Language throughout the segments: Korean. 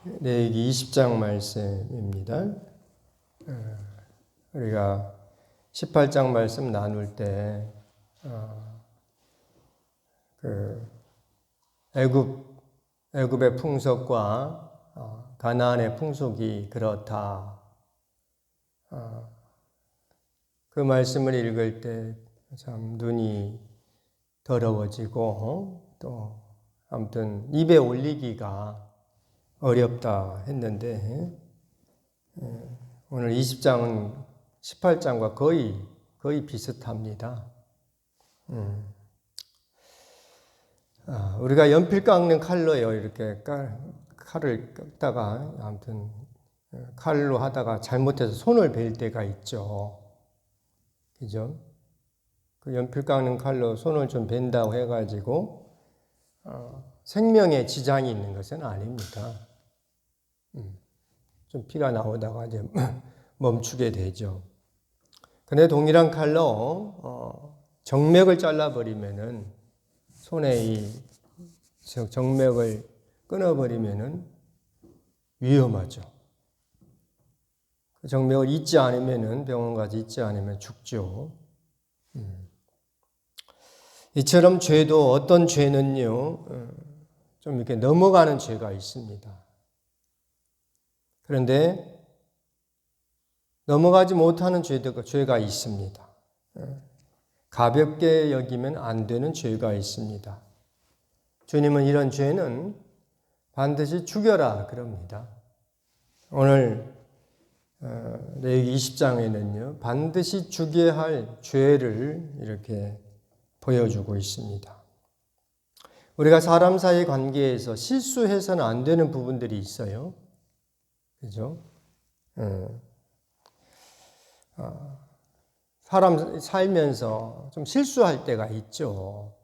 레위기 20장 말씀입니다. 우리가 18장 말씀 나눌 때 애굽의 풍속과 가나안의 풍속이 그렇다. 그 말씀을 읽을 때 참 눈이 더러워지고 또 아무튼 입에 올리기가 어렵다 했는데 오늘 20장은 18장과 거의 비슷합니다. 우리가 연필 깎는 칼로요. 이렇게 칼을 깎다가 아무튼 칼로 하다가 잘못해서 손을 벨 때가 있죠. 그죠? 그 연필 깎는 칼로 손을 좀 벤다고 해가지고 생명에 지장이 있는 것은 아닙니다. 좀 피가 나오다가 이제 멈추게 되죠. 그런데 동일한 칼로 정맥을 잘라버리면은 손에 이 정맥을 끊어버리면은 위험하죠. 그 정맥을 잊지 않으면은 병원 가서 잊지 않으면 죽죠. 이처럼 죄도 어떤 죄는요 좀 이렇게 넘어가는 죄가 있습니다. 그런데 넘어가지 못하는 죄가 있습니다. 가볍게 여기면 안 되는 죄가 있습니다. 주님은 이런 죄는 반드시 죽여라 그럽니다. 오늘 레위기 20장에는요 반드시 죽여야 할 죄를 이렇게 보여주고 있습니다. 우리가 사람 사이 관계에서 실수해서는 안 되는 부분들이 있어요. 그죠? 사람 살면서 좀 실수할 때가 있죠.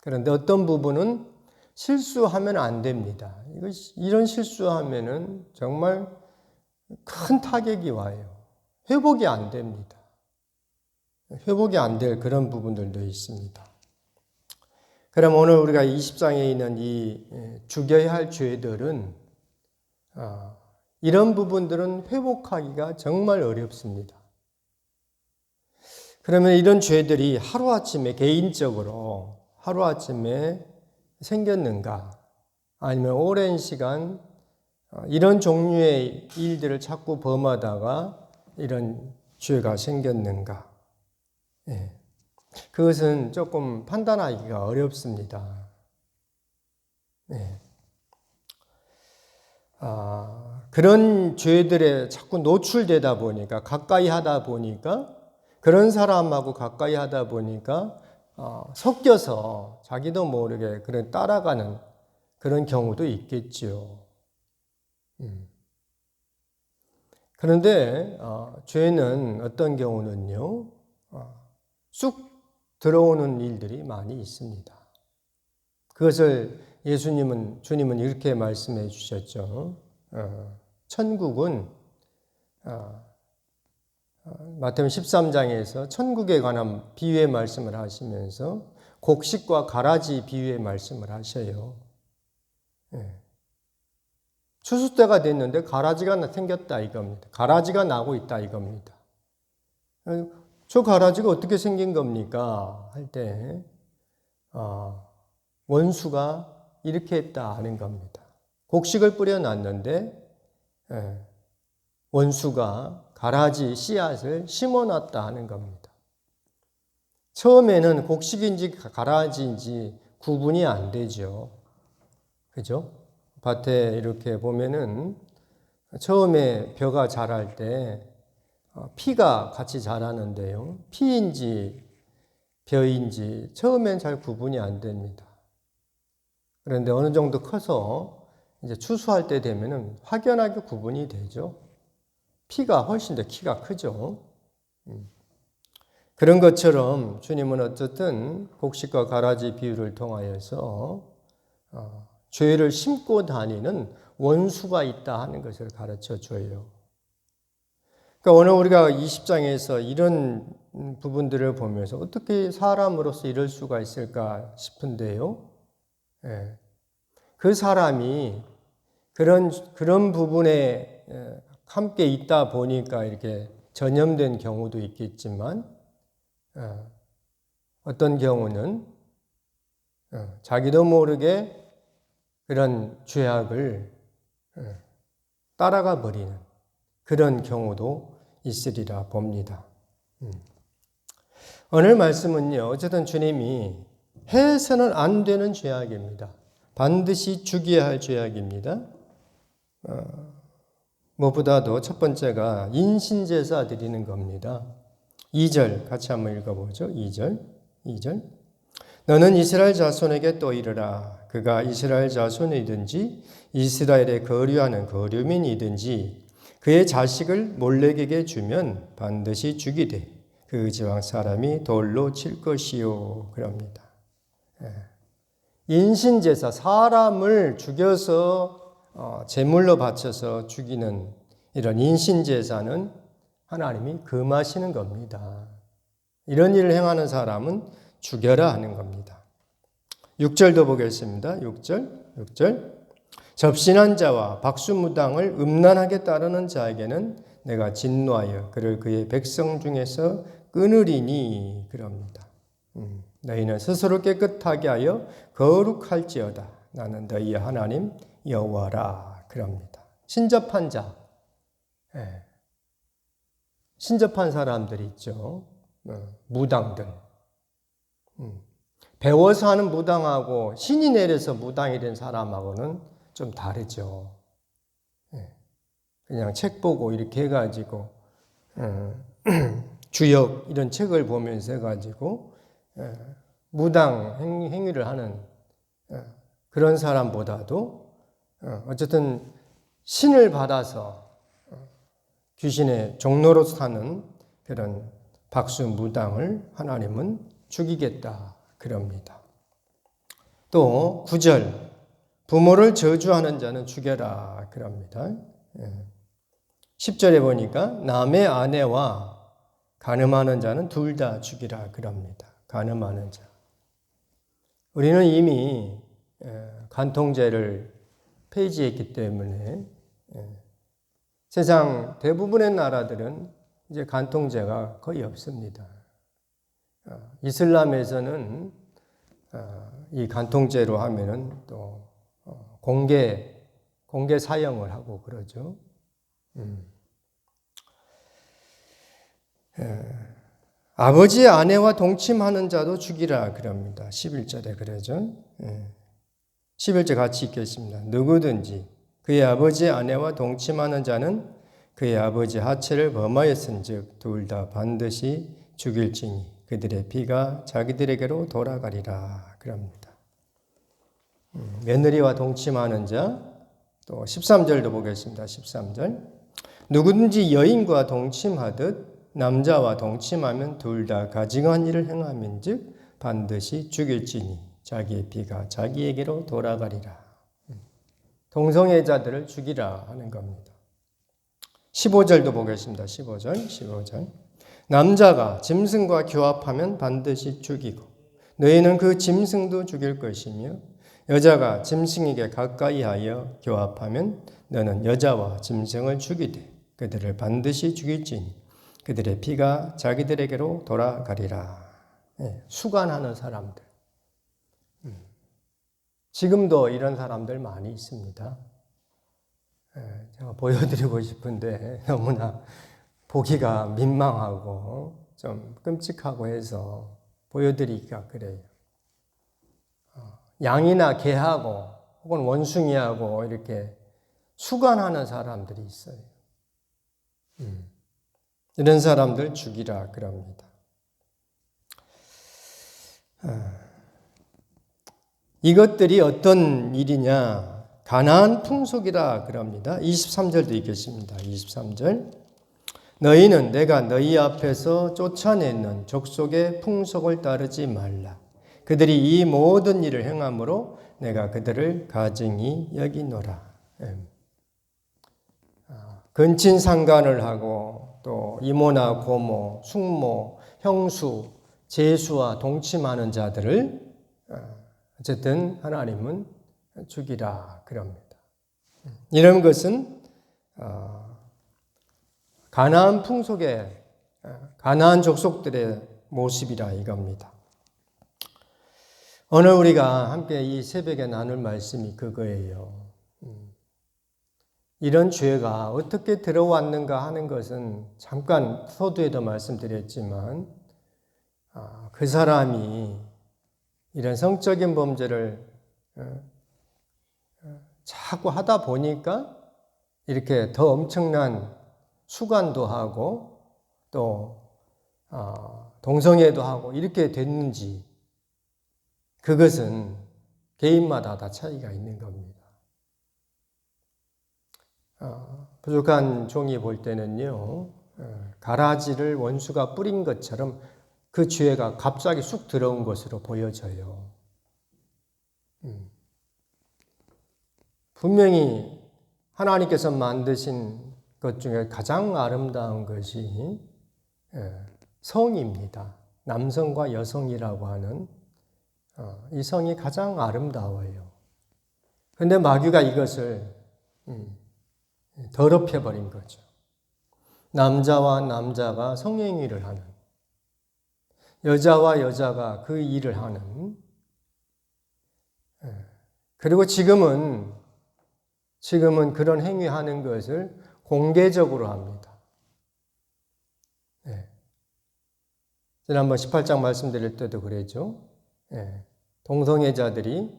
그런데 어떤 부분은 실수하면 안 됩니다. 이런 실수하면은 정말 큰 타격이 와요. 회복이 안 됩니다. 회복이 안 될 그런 부분들도 있습니다. 그럼 오늘 우리가 20장에 있는 이 죽여야 할 죄들은 이런 부분들은 회복하기가 정말 어렵습니다. 그러면 이런 죄들이 하루아침에 개인적으로 하루아침에 생겼는가? 아니면 오랜 시간 이런 종류의 일들을 자꾸 범하다가 이런 죄가 생겼는가? 그것은 조금 판단하기가 어렵습니다. 그런 죄들에 자꾸 노출되다 보니까 가까이 하다 보니까 그런 사람하고 가까이 하다 보니까 섞여서 자기도 모르게 그런 따라가는 그런 경우도 있겠지요. 그런데 죄는 어떤 경우는요 쑥 들어오는 일들이 많이 있습니다. 그것을 주님은 이렇게 말씀해 주셨죠. 천국은 마태복음 13장에서 천국에 관한 비유의 말씀을 하시면서 곡식과 가라지 비유의 말씀을 하셔요. 추수 때가 됐는데 가라지가 생겼다 이겁니다. 가라지가 나고 있다 이겁니다. 저 가라지가 어떻게 생긴 겁니까? 할 때 원수가 이렇게 했다 하는 겁니다. 곡식을 뿌려놨는데 원수가 가라지 씨앗을 심어놨다 하는 겁니다. 처음에는 곡식인지 가라지인지 구분이 안 되죠. 그죠? 밭에 이렇게 보면은 처음에 벼가 자랄 때 피가 같이 자라는데요. 피인지 벼인지 처음엔 잘 구분이 안 됩니다. 그런데 어느 정도 커서 이제 추수할 때 되면은 확연하게 구분이 되죠. 피가 훨씬 더 키가 크죠. 그런 것처럼 주님은 어쨌든 곡식과 가라지 비유를 통하여서 죄를 심고 다니는 원수가 있다 하는 것을 가르쳐 줘요. 그러니까 오늘 우리가 20장에서 이런 부분들을 보면서 어떻게 사람으로서 이럴 수가 있을까 싶은데요. 그 사람이 그런 부분에 함께 있다 보니까 이렇게 전염된 경우도 있겠지만, 어떤 경우는 자기도 모르게 그런 죄악을 따라가 버리는 그런 경우도 있으리라 봅니다. 오늘 말씀은요, 어쨌든 주님이 해서는 안 되는 죄악입니다. 반드시 죽여야 할 죄악입니다. 무엇보다도 첫 번째가 인신제사 드리는 겁니다. 2절 같이 한번 읽어보죠. 2절. 너는 이스라엘 자손에게 또 이르라. 그가 이스라엘 자손이든지 이스라엘에 거류하는 거류민이든지 그의 자식을 몰렉에게 주면 반드시 죽이되 그 지방 사람이 돌로 칠 것이요. 그럽니다. 인신제사, 사람을 죽여서 제물로 바쳐서 죽이는 이런 인신제사는 하나님이 금하시는 겁니다. 이런 일을 행하는 사람은 죽여라 하는 겁니다. 6절도 보겠습니다. 6절. 접신한 자와 박수무당을 음란하게 따르는 자에게는 내가 진노하여 그를 그의 백성 중에서 끊으리니 그럽니다. 너희는 스스로 깨끗하게 하여 거룩할지어다. 나는 너희의 하나님 여호와라 그럽니다. 신접한 자, 신접한 사람들이 있죠. 무당들. 배워서 하는 무당하고 신이 내려서 무당이 된 사람하고는 좀 다르죠. 그냥 책 보고 이렇게 해가지고 주역 이런 책을 보면서 해가지고 무당 행위를 하는 그런 사람보다도 어쨌든 신을 받아서 귀신의 종로로 사는 그런 박수 무당을 하나님은 죽이겠다 그럽니다. 또 9절 부모를 저주하는 자는 죽여라 그럽니다. 10절에 보니까 남의 아내와 간음하는 자는 둘 다 죽이라 그럽니다. 간음하는 자. 우리는 이미 간통죄를 폐지했기 때문에 세상 대부분의 나라들은 이제 간통죄가 거의 없습니다. 이슬람에서는 이 간통죄로 하면은 또 공개 사형을 하고 그러죠. 아버지의 아내와 동침하는 자도 죽이라 그럽니다. 11절에 그러죠. 11절 같이 읽겠습니다. 누구든지 그의 아버지의 아내와 동침하는 자는 그의 아버지 하체를 범하였은즉 둘 다 반드시 죽일지니 그들의 피가 자기들에게로 돌아가리라 그럽니다. 며느리와 동침하는 자, 또 13절도 보겠습니다. 13절 누구든지 여인과 동침하듯 남자와 동침하면 둘 다 가증한 일을 행함인즉 반드시 죽일지니 자기의 피가 자기에게로 돌아가리라. 동성애자들을 죽이라 하는 겁니다. 15절도 보겠습니다. 15절 남자가 짐승과 교합하면 반드시 죽이고 너희는 그 짐승도 죽일 것이며 여자가 짐승에게 가까이 하여 교합하면 너는 여자와 짐승을 죽이되 그들을 반드시 죽일지니 그들의 피가 자기들에게로 돌아가리라. 수간하는 사람들. 지금도 이런 사람들 많이 있습니다. 제가 보여드리고 싶은데 너무나 보기가 민망하고 좀 끔찍하고 해서 보여드리기가 그래요. 양이나 개하고 혹은 원숭이하고 이렇게 수간하는 사람들이 있어요. 이런 사람들 죽이라 그럽니다. 이것들이 어떤 일이냐? 가나안 풍속이라 그럽니다. 23절도 있겠습니다. 23절 너희는 내가 너희 앞에서 쫓아내는 족속의 풍속을 따르지 말라. 그들이 이 모든 일을 행함으로 내가 그들을 가증히 여기노라. 근친상간을 하고 또 이모나 고모, 숙모, 형수, 제수와 동침하는 자들을 어쨌든 하나님은 죽이라 그럽니다. 이런 것은 가나안 풍속의 가나안 족속들의 모습이라 이겁니다. 오늘 우리가 함께 이 새벽에 나눌 말씀이 그거예요. 이런 죄가 어떻게 들어왔는가 하는 것은 잠깐 서두에도 말씀드렸지만 그 사람이 이런 성적인 범죄를 자꾸 하다 보니까 이렇게 더 엄청난 수간도 하고 또 동성애도 하고 이렇게 됐는지 그것은 개인마다 다 차이가 있는 겁니다. 부족한 종이 볼 때는요, 가라지를 원수가 뿌린 것처럼 그 죄가 갑자기 쑥 들어온 것으로 보여져요. 분명히 하나님께서 만드신 것 중에 가장 아름다운 것이 성입니다. 남성과 여성이라고 하는 이 성이 가장 아름다워요. 그런데 마귀가 이것을 더럽혀버린 거죠. 남자와 남자가 성행위를 하는, 여자와 여자가 그 일을 하는, 그리고 지금은 그런 행위하는 것을 공개적으로 합니다. 지난번 18장 말씀드릴 때도 그랬죠. 동성애자들이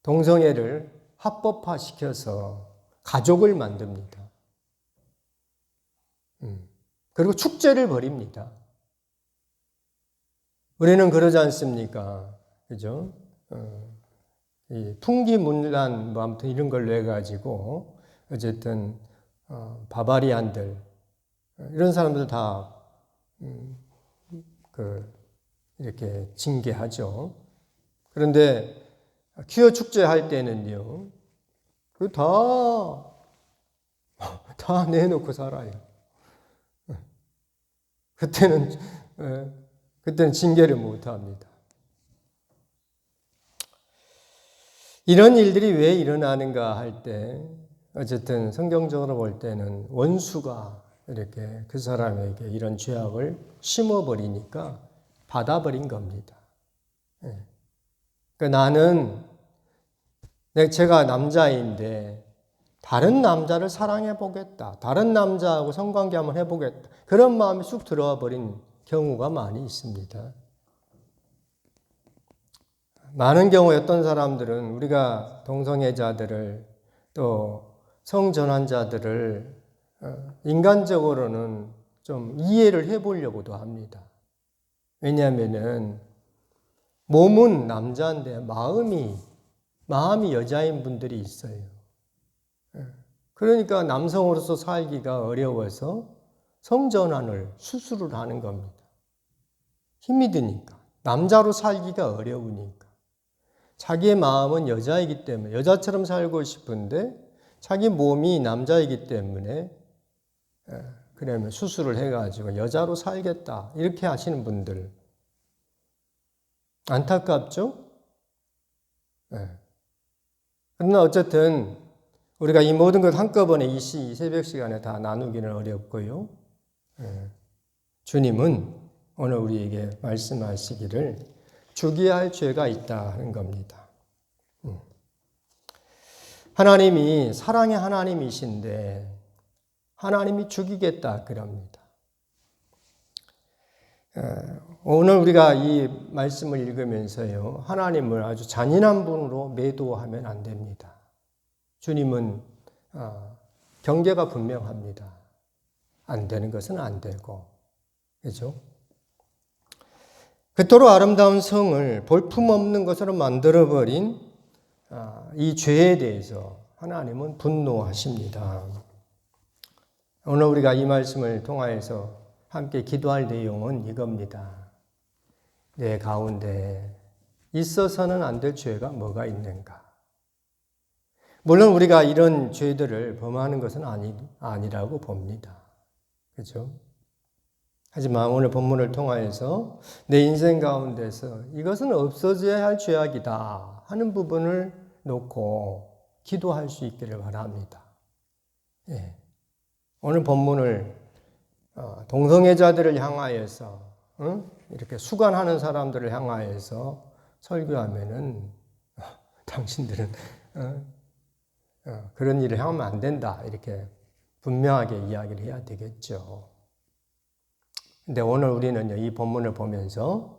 동성애를 합법화시켜서 가족을 만듭니다. 그리고 축제를 벌입니다. 우리는 그러지 않습니까? 그죠? 이 풍기문란 뭐 아무튼 이런 걸로 해가지고 어쨌든 바바리안들 이런 사람들 다 이렇게 징계하죠. 그런데 퀴어 축제 할 때는요, 그 다 내놓고 살아요. 그때는 징계를 못 합니다. 이런 일들이 왜 일어나는가 할 때, 어쨌든 성경적으로 볼 때는 원수가 이렇게 그 사람에게 이런 죄악을 심어버리니까 받아버린 겁니다. 그러니까 나는 제가 남자인데 다른 남자를 사랑해보겠다. 다른 남자하고 성관계 한번 해보겠다. 그런 마음이 쑥 들어와 버린 경우가 많이 있습니다. 많은 경우에 어떤 사람들은 우리가 동성애자들을 또 성전환자들을 인간적으로는 좀 이해를 해보려고도 합니다. 왜냐하면은 몸은 남자인데 마음이 여자인 분들이 있어요. 그러니까 남성으로서 살기가 어려워서 성전환을 수술을 하는 겁니다. 힘이 드니까. 남자로 살기가 어려우니까. 자기의 마음은 여자이기 때문에 여자처럼 살고 싶은데 자기 몸이 남자이기 때문에 그러면 수술을 해가지고 여자로 살겠다 이렇게 하시는 분들 안타깝죠? 그러나 어쨌든 우리가 이 모든 것 한꺼번에 이 새벽 시간에 다 나누기는 어렵고요. 주님은 오늘 우리에게 말씀하시기를 죽여야 할 죄가 있다 하는 겁니다. 하나님이 사랑의 하나님이신데 하나님이 죽이겠다 그럽니다. 오늘 우리가 이 말씀을 읽으면서요, 하나님을 아주 잔인한 분으로 매도하면 안 됩니다. 주님은 경계가 분명합니다. 안 되는 것은 안 되고, 그죠? 그토록 아름다운 성을 볼품없는 것으로 만들어버린 이 죄에 대해서 하나님은 분노하십니다. 오늘 우리가 이 말씀을 통하여서 함께 기도할 내용은 이겁니다. 내 가운데 있어서는 안 될 죄가 뭐가 있는가? 물론 우리가 이런 죄들을 범하는 것은 아니라고 봅니다. 그렇죠? 하지만 오늘 본문을 통하여서 내 인생 가운데서 이것은 없어져야 할 죄악이다 하는 부분을 놓고 기도할 수 있기를 바랍니다. 예. 오늘 본문을 동성애자들을 향하여서 이렇게 수관하는 사람들을 향하여서 설교하면은 당신들은 그런 일을 하면 안 된다 이렇게 분명하게 이야기를 해야 되겠죠. 근데 오늘 우리는 이 본문을 보면서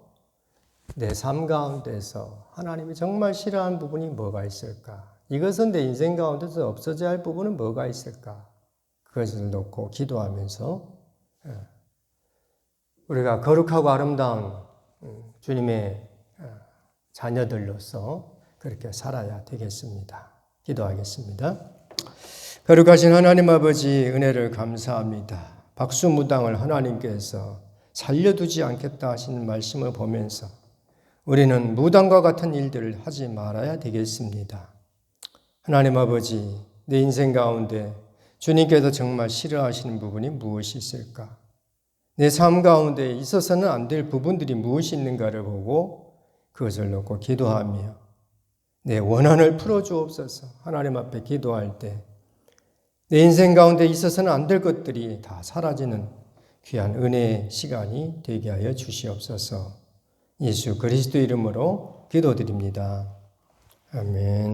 내 삶 가운데서 하나님이 정말 싫어하는 부분이 뭐가 있을까? 이것은 내 인생 가운데서 없어져야 할 부분은 뭐가 있을까? 그것을 놓고 기도하면서 우리가 거룩하고 아름다운 주님의 자녀들로서 그렇게 살아야 되겠습니다. 기도하겠습니다. 거룩하신 하나님 아버지 은혜를 감사합니다. 박수무당을 하나님께서 살려두지 않겠다 하시는 말씀을 보면서 우리는 무당과 같은 일들을 하지 말아야 되겠습니다. 하나님 아버지, 내 인생 가운데 주님께서 정말 싫어하시는 부분이 무엇이 있을까? 내 삶 가운데 있어서는 안 될 부분들이 무엇이 있는가를 보고 그것을 놓고 기도하며 내 원한을 풀어주옵소서. 하나님 앞에 기도할 때 내 인생 가운데 있어서는 안 될 것들이 다 사라지는 귀한 은혜의 시간이 되게 하여 주시옵소서. 예수 그리스도 이름으로 기도드립니다. 아멘.